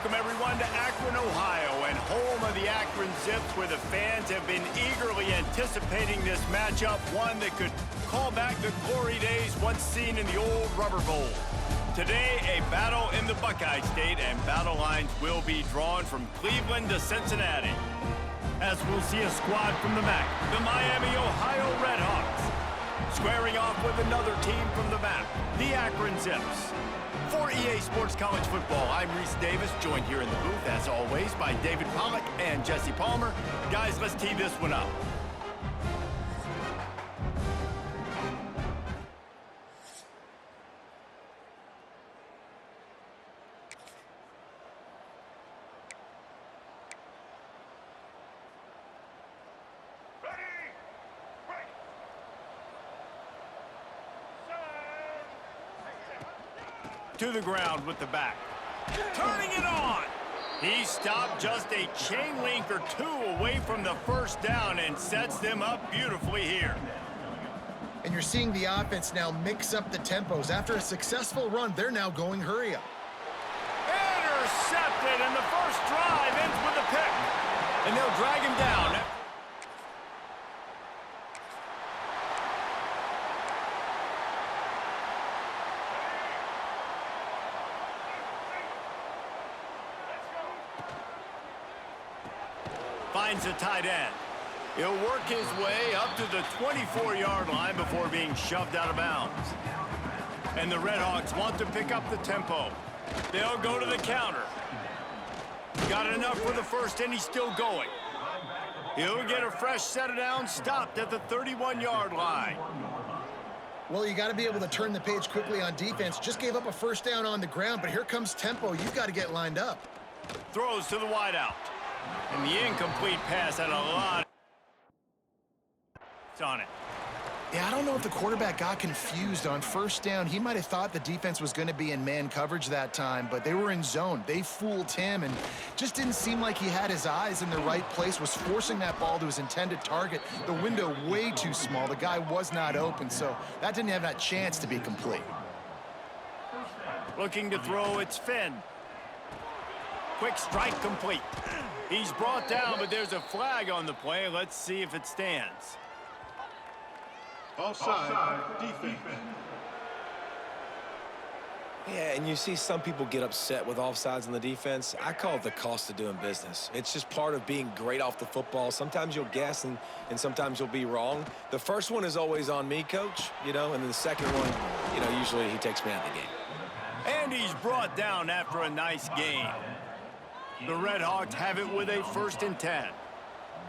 Welcome, everyone, to Akron, Ohio, and home of the Akron Zips, where the fans have been eagerly anticipating this matchup, one that could call back the glory days once seen in the old Rubber Bowl. Today, a battle in the Buckeye State, and battle lines will be drawn from Cleveland to Cincinnati. As we'll see a squad from the MAC, the Miami, Ohio Redhawks, squaring off with another team from the MAC, the Akron Zips. For EA Sports College Football, I'm Reese Davis, joined here in the booth, as always, by David Pollack and Jesse Palmer. Guys, let's tee this one up. To the ground with the back. Turning it on. He stopped just a chain link or two away from the first down and sets them up beautifully here. And you're seeing the offense now mix up the tempos. After a successful run, they're now going hurry up. Intercepted, and the first drive ends with a pick. And they'll drag him down. Finds a tight end. He'll work his way up to the 24-yard line before being shoved out of bounds. And the Redhawks want to pick up the tempo. They'll go to the counter. Got enough for the first, and he's still going. He'll get a fresh set of downs, stopped at the 31-yard line. Well, you got to be able to turn the page quickly on defense. Just gave up a first down on the ground, but here comes tempo. You've got to get lined up. Throws to the wideout. And the incomplete pass had a lot on it. Yeah, I don't know if the quarterback got confused on first down. He might have thought the defense was going to be in man coverage that time, but they were in zone. They fooled him and just didn't seem like he had his eyes in the right place, was forcing that ball to his intended target. The window way too small. The guy was not open, so that didn't have that chance to be complete. Looking to throw, it's Finn. Quick strike complete. He's brought down, but there's a flag on the play. Let's see if it stands. Offside, defense. Yeah, and you see some people get upset with offsides in the defense. I call it the cost of doing business. It's just part of being great off the football. Sometimes you'll guess and sometimes you'll be wrong. The first one is always on me, Coach, and then the second one, usually he takes me out of the game. And he's brought down after a nice gain. The Redhawks have it with a 1st and 10.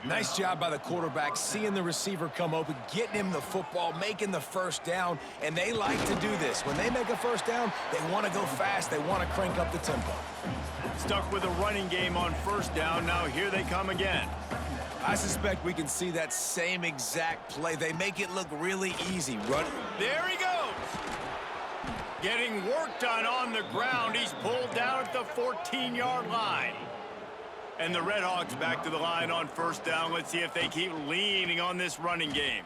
Nice job by the quarterback, seeing the receiver come open, getting him the football, making the first down, and they like to do this. When they make a first down, they want to go fast. They want to crank up the tempo. Stuck with a running game on first down. Now here they come again. I suspect we can see that same exact play. They make it look really easy. Run. There he goes. Getting work done on the ground. He's pulled down at the 14-yard line. And the Redhawks back to the line on first down. Let's see if they keep leaning on this running game.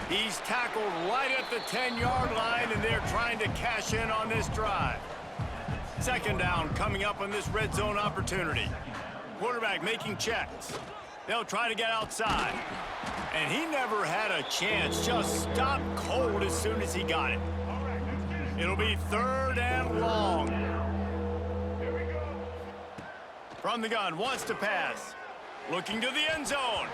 He's tackled right at the 10-yard line, and they're trying to cash in on this drive. 2nd down coming up on this red zone opportunity. Quarterback making checks. They'll try to get outside. And he never had a chance. Just stopped cold as soon as he got it. It'll be 3rd and long. From the gun, wants to pass. Looking to the end zone.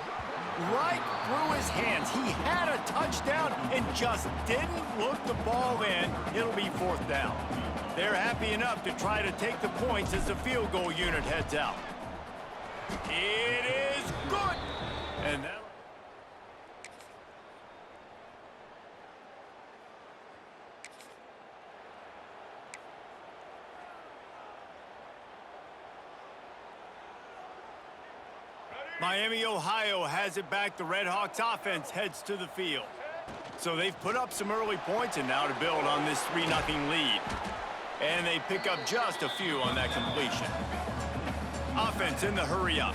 Right through his hands. He had a touchdown and just didn't look the ball in. It'll be 4th down. They're happy enough to try to take the points as the field goal unit heads out. It is good. And that... Miami, Ohio has it back. The Redhawks offense heads to the field. So they've put up some early points and now to build on this 3-0 lead. And they pick up just a few on that completion. Offense in the hurry up.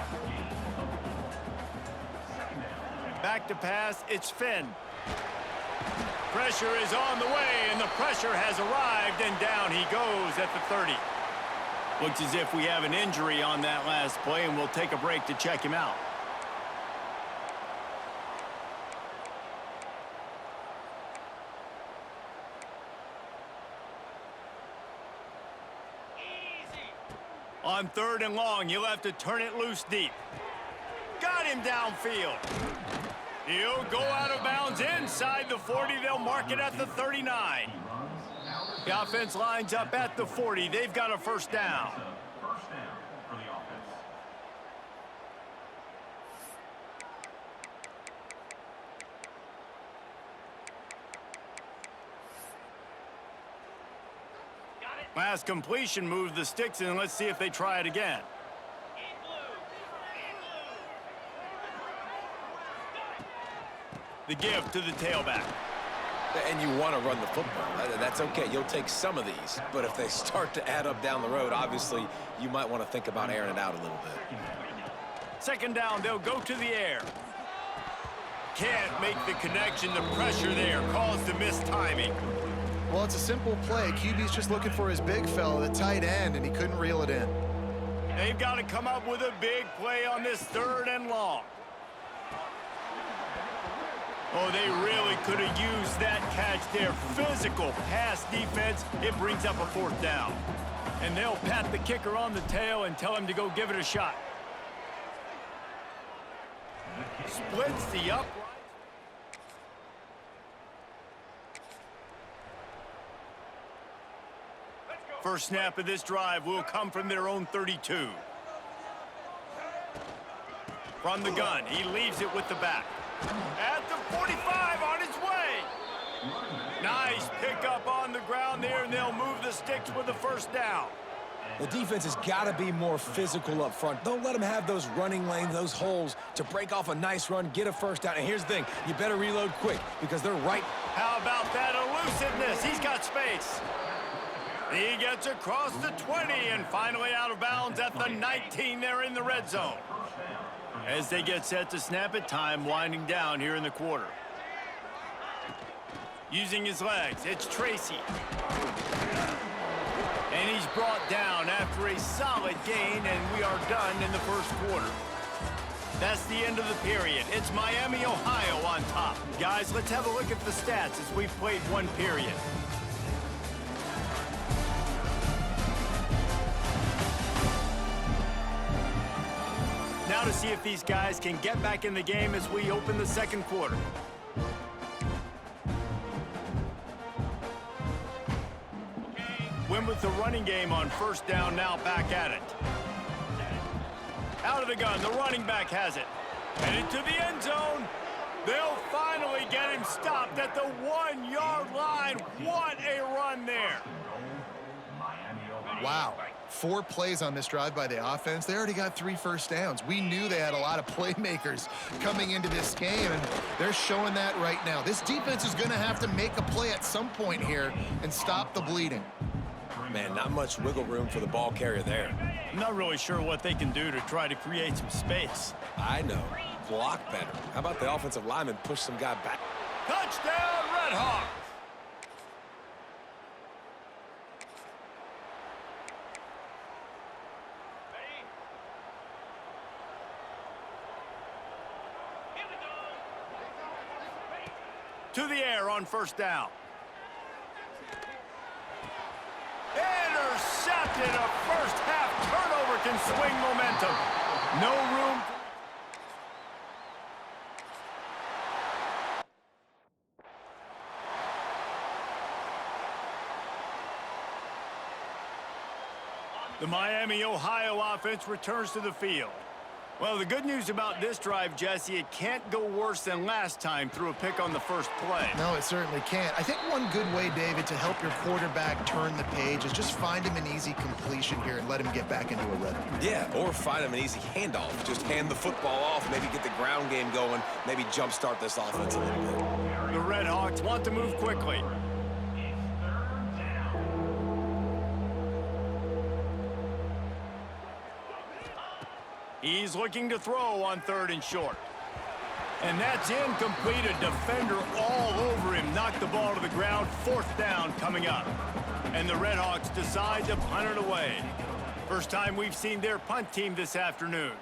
Back to pass, it's Finn. Pressure is on the way, and the pressure has arrived, and down he goes at the 30. Looks as if we have an injury on that last play, and we'll take a break to check him out. On 3rd and long, you'll have to turn it loose deep. Got him downfield. He'll go out of bounds inside the 40. They'll mark it at the 39. The offense lines up at the 40. They've got a first down. Last completion moved the sticks in. Let's see if they try it again. The give to the tailback. And you want to run the football. That's okay. You'll take some of these. But if they start to add up down the road, obviously, you might want to think about airing it out a little bit. 2nd down, they'll go to the air. Can't make the connection. The pressure there caused the missed timing. Well, it's a simple play. QB's just looking for his big fella, the tight end, and he couldn't reel it in. They've got to come up with a big play on this 3rd and long. Oh, they really could have used that catch there. Physical pass defense. It brings up a 4th down. And they'll pat the kicker on the tail and tell him to go give it a shot. Splits the upright. First snap of this drive will come from their own 32. From the gun, he leaves it with the back. At the 45, on his way. Nice pickup on the ground there, and they'll move the sticks with the first down. The defense has got to be more physical up front. Don't let them have those running lanes, those holes to break off a nice run, get a first down. And here's the thing, you better reload quick because they're right. How about that elusiveness? He's got space. He gets across the 20 and finally out of bounds at the 19. They're in the red zone. As they get set to snap it, time winding down here in the quarter. Using his legs, it's Tracy. And he's brought down after a solid gain, and we are done in the first quarter. That's the end of the period. It's Miami, Ohio on top. Guys, let's have a look at the stats as we've played one period. Now to see if these guys can get back in the game as we open the second quarter. Win with the running game on first down, now back at it. Out of the gun, the running back has it. Headed to the end zone. They'll finally get him stopped at the 1-yard line. What a run there. Wow. 4 plays on this drive by the offense. They already got 3 first downs. We knew they had a lot of playmakers coming into this game, and they're showing that right now. This defense is going to have to make a play at some point here and stop the bleeding. Man, not much wiggle room for the ball carrier there. I'm not really sure what they can do to try to create some space. I know. Block better. How about the offensive lineman push some guy back? Touchdown, Red Hawks! To the air on first down. Intercepted. A first half turnover can swing momentum. No room. The Miami, Ohio offense returns to the field. Well, the good news about this drive, Jesse, it can't go worse than last time through a pick on the first play. No, it certainly can't. I think one good way, David, to help your quarterback turn the page is just find him an easy completion here and let him get back into a rhythm. Yeah, or find him an easy handoff. Just hand the football off, maybe get the ground game going, maybe jumpstart this offense a little bit. The Red Hawks want to move quickly. He's looking to throw on 3rd and short. And that's incomplete. A defender all over him. Knocked the ball to the ground. 4th down coming up. And the Red Hawks decide to punt it away. First time we've seen their punt team this afternoon.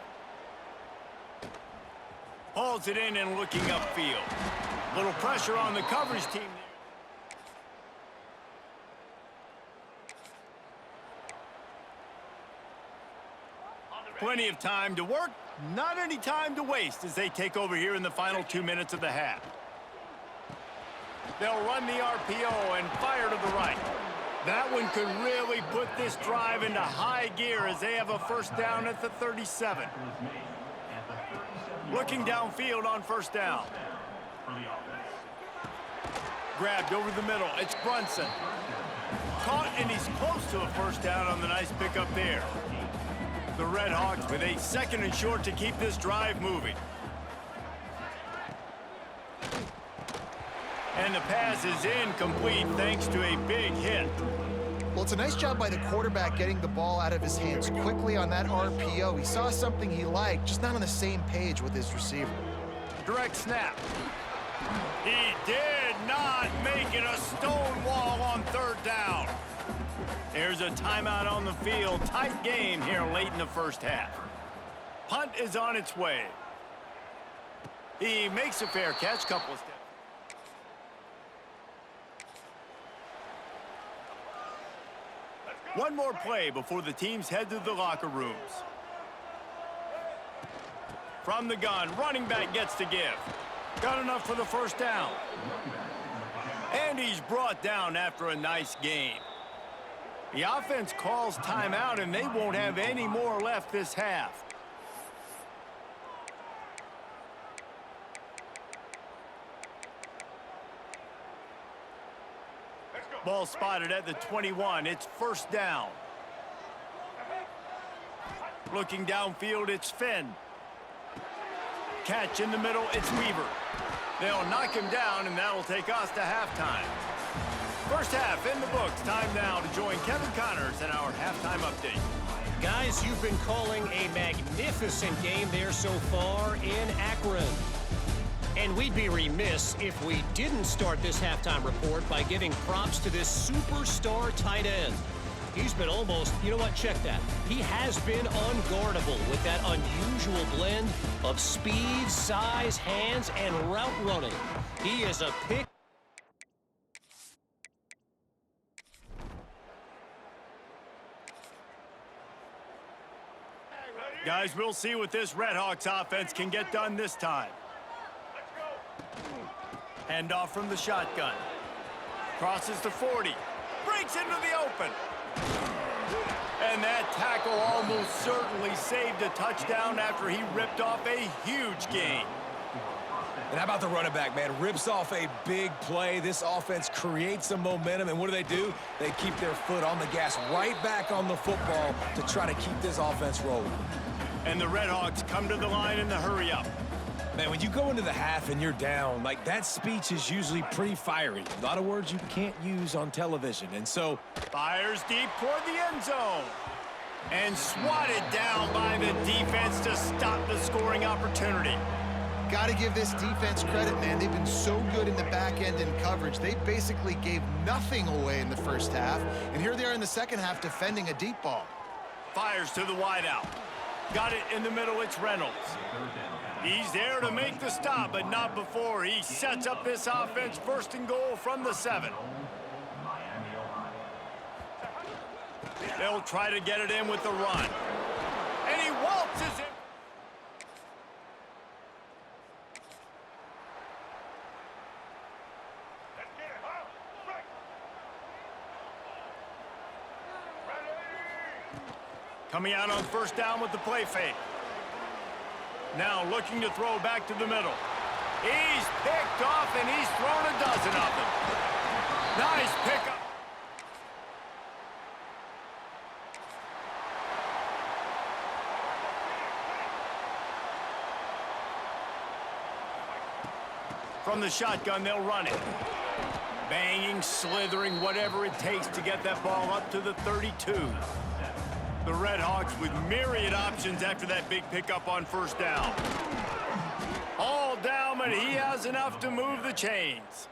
Hauls it in and looking upfield. Little pressure on the coverage team there. Plenty of time to work, not any time to waste as they take over here in the final 2 minutes of the half. They'll run the RPO and fire to the right. That one could really put this drive into high gear as they have a first down at the 37. Looking downfield on first down. Grabbed over the middle. It's Brunson. Caught, and he's close to a first down on the nice pickup there. The Red Hawks with a second and short to keep this drive moving. And the pass is incomplete thanks to a big hit. Well, it's a nice job by the quarterback getting the ball out of his hands quickly on that RPO. He saw something he liked, just not on the same page with his receiver. Direct snap. He did not make it a stone wall on third down. There's a timeout on the field. Tight game here late in the first half. Punt is on its way. He makes a fair catch, couple of steps. One more play before the teams head to the locker rooms. From the gun, running back gets to give. Got enough for the first down. And he's brought down after a nice gain. The offense calls timeout, and they won't have any more left this half. Ball spotted at the 21. It's first down. Looking downfield, it's Finn. Catch in the middle, it's Weaver. They'll knock him down, and that'll take us to halftime. First half in the books. Time now to join Kevin Connors in our halftime update. Guys, you've been calling a magnificent game there so far in Akron. And we'd be remiss if we didn't start this halftime report by giving props to this superstar tight end. He's been almost, you know what, check that. He has been unguardable with that unusual blend of speed, size, hands, and route running. He is a pick. Guys, we'll see what this Red Hawks offense can get done this time. Hand off from the shotgun. Crosses to 40. Breaks into the open. And that tackle almost certainly saved a touchdown after he ripped off a huge gain. And how about the running back, man? Rips off a big play. This offense creates some momentum, and what do? They keep their foot on the gas, right back on the football to try to keep this offense rolling. And the Red Hawks come to the line in the hurry-up. Man, when you go into the half and you're down, like, that speech is usually pretty fiery. A lot of words you can't use on television, and so... Fires deep toward the end zone. And swatted down by the defense to stop the scoring opportunity. Got to give this defense credit, man. They've been so good in the back end in coverage. They basically gave nothing away in the first half, and here they are in the second half defending a deep ball. Fires to the wideout. Got it in the middle, it's Reynolds. He's there to make the stop, but not before he sets up this offense first and goal from the 7. They'll try to get it in with the run. And he waltzes it. Coming out on first down with the play fake. Now looking to throw back to the middle. He's picked off, and he's thrown a dozen of them. Nice pickup. From the shotgun, they'll run it. Banging, slithering, whatever it takes to get that ball up to the 32. The Red Hawks with myriad options after that big pickup on first down. All down, but he has enough to move the chains.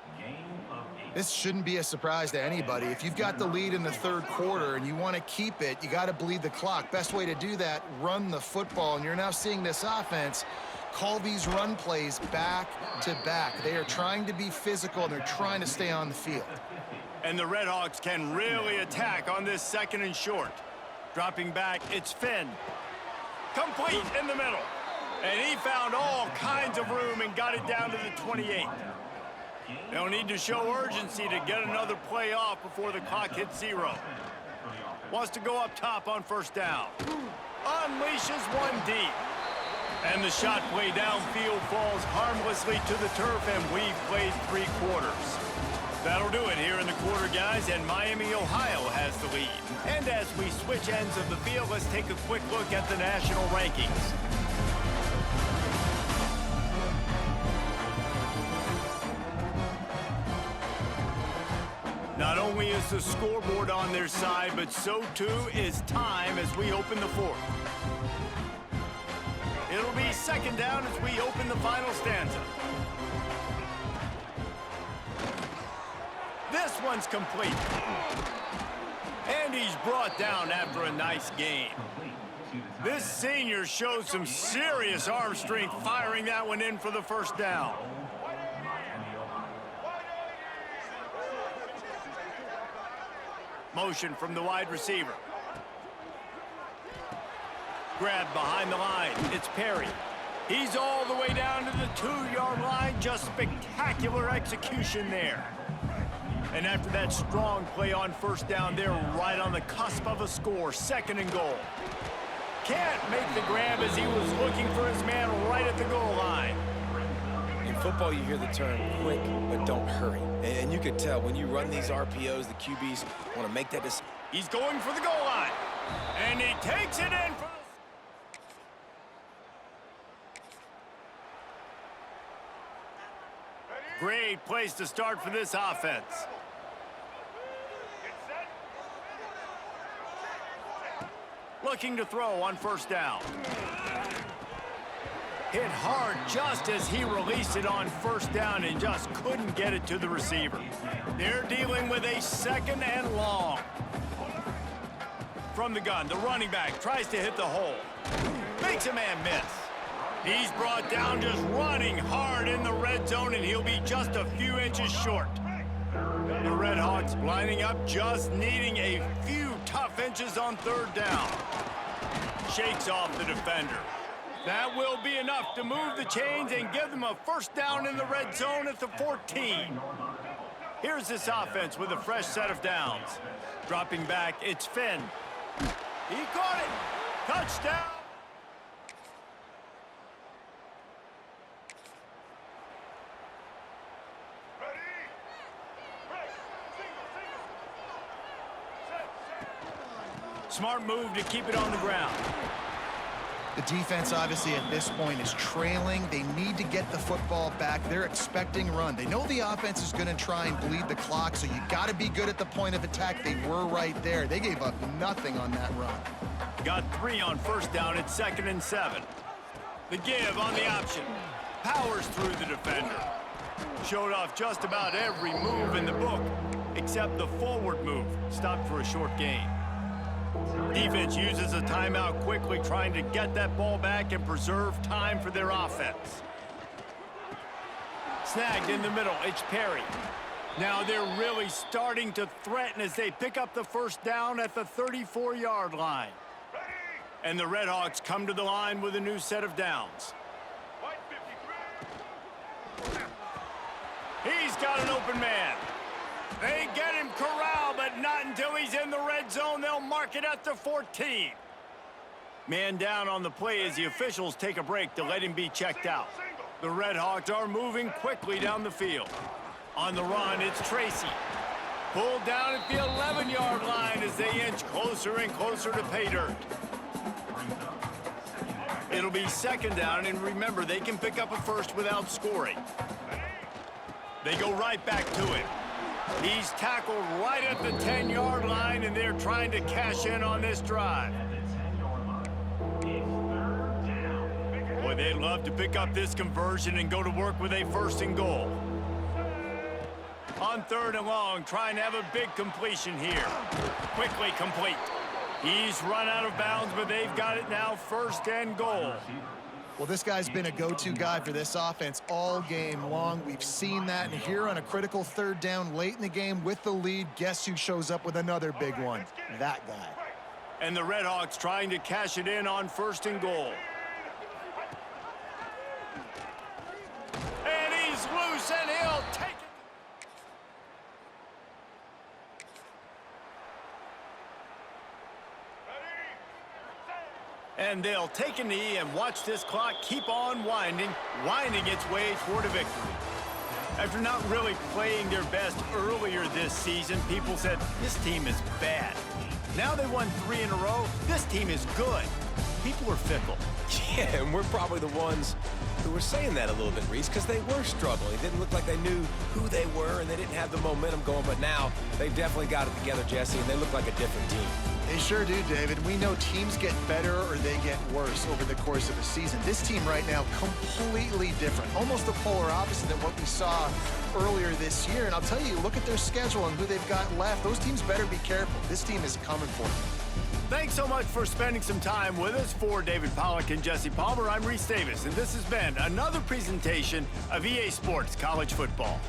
This shouldn't be a surprise to anybody. If you've got the lead in the third quarter and you want to keep it, you got to bleed the clock. Best way to do that, run the football. And you're now seeing this offense call these run plays back to back. They are trying to be physical, and they're trying to stay on the field. And the Redhawks can really attack on this 2nd and short. Dropping back, it's Finn. Complete in the middle. And he found all kinds of room and got it down to the 28. They'll need to show urgency to get another play off before the clock hits 0. Wants to go up top on 1st down. Unleashes one deep. And the shot play downfield falls harmlessly to the turf, and we've played 3 quarters. That'll do it here in the quarter, guys, and Miami, Ohio has the lead. And as we switch ends of the field, let's take a quick look at the national rankings. Not only is the scoreboard on their side, but so too is time as we open the 4th. It'll be 2nd down as we open the final stanza. This one's complete. And he's brought down after a nice gain. This senior shows some serious arm strength firing that one in for the 1st down. Motion from the wide receiver. Grab behind the line. It's Perry. He's all the way down to the 2-yard line. Just spectacular execution there. And after that strong play on 1st down, they're right on the cusp of a score. 2nd and goal. Can't make the grab as he was looking for his man right at the goal line. In football, you hear the term quick, but don't hurry. And you can tell when you run these RPOs, the QBs want to make that decision. He's going for the goal line. And he takes it in for the... Great place to start for this offense. Looking to throw on 1st down. Hit hard just as he released it on 1st down and just couldn't get it to the receiver. They're dealing with a 2nd and long. From the gun, the running back tries to hit the hole. Makes a man miss. He's brought down just running hard in the red zone, and he'll be just a few inches short. The Redhawks lining up, just needing a few tough inches on 3rd down. Shakes off the defender. That will be enough to move the chains and give them a 1st down in the red zone at the 14. Here's this offense with a fresh set of downs. Dropping back, it's Finn. He caught it. Touchdown. Smart move to keep it on the ground. The defense, obviously, at this point is trailing. They need to get the football back. They're expecting run. They know the offense is going to try and bleed the clock, so you got to be good at the point of attack. They were right there. They gave up nothing on that run. Got 3 on 1st down at 2nd and 7. The give on the option. Powers through the defender. Showed off just about every move in the book, except the forward move. Stopped for a short gain. Defense uses a timeout quickly, trying to get that ball back and preserve time for their offense. Snagged in the middle, it's Perry. Now they're really starting to threaten as they pick up the 1st down at the 34-yard line. And the Redhawks come to the line with a new set of downs. He's got an open man. They get him corralled, but not until he's in the red zone. They'll mark it at the 14. Man down on the play as the officials take a break to let him be checked out. The Redhawks are moving quickly down the field. On the run, it's Tracy. Pulled down at the 11-yard line as they inch closer and closer to pay dirt. It'll be 2nd down, and remember, they can pick up a 1st without scoring. They go right back to him. He's tackled right at the 10-yard line, and they're trying to cash in on this drive. Boy, they'd love to pick up this conversion and go to work with a 1st and goal. On 3rd and long, trying to have a big completion here. Quickly complete. He's run out of bounds, but they've got it now, 1st and goal. Well, this guy's been a go-to guy for this offense all game long. We've seen that, and here on a critical 3rd down late in the game with the lead, guess who shows up with another big one? That guy. And the Redhawks trying to cash it in on 1st and goal. And he's loose, and he'll take it. And they'll take a knee and watch this clock keep on winding its way toward a victory. After not really playing their best earlier this season, people said, this team is bad. Now they won 3 in a row. This team is good. People are fickle. Yeah, and we're probably the ones who were saying that a little bit, Reese, because they were struggling. It didn't look like they knew who they were, and they didn't have the momentum going. But now they've definitely got it together, Jesse, and they look like a different team. They sure do, David. We know teams get better or they get worse over the course of a season. This team right now, completely different. Almost the polar opposite than what we saw earlier this year. And I'll tell you, look at their schedule and who they've got left. Those teams better be careful. This team is coming for them. Thanks so much for spending some time with us. For David Pollack and Jesse Palmer, I'm Reese Davis, and this has been another presentation of EA Sports College Football.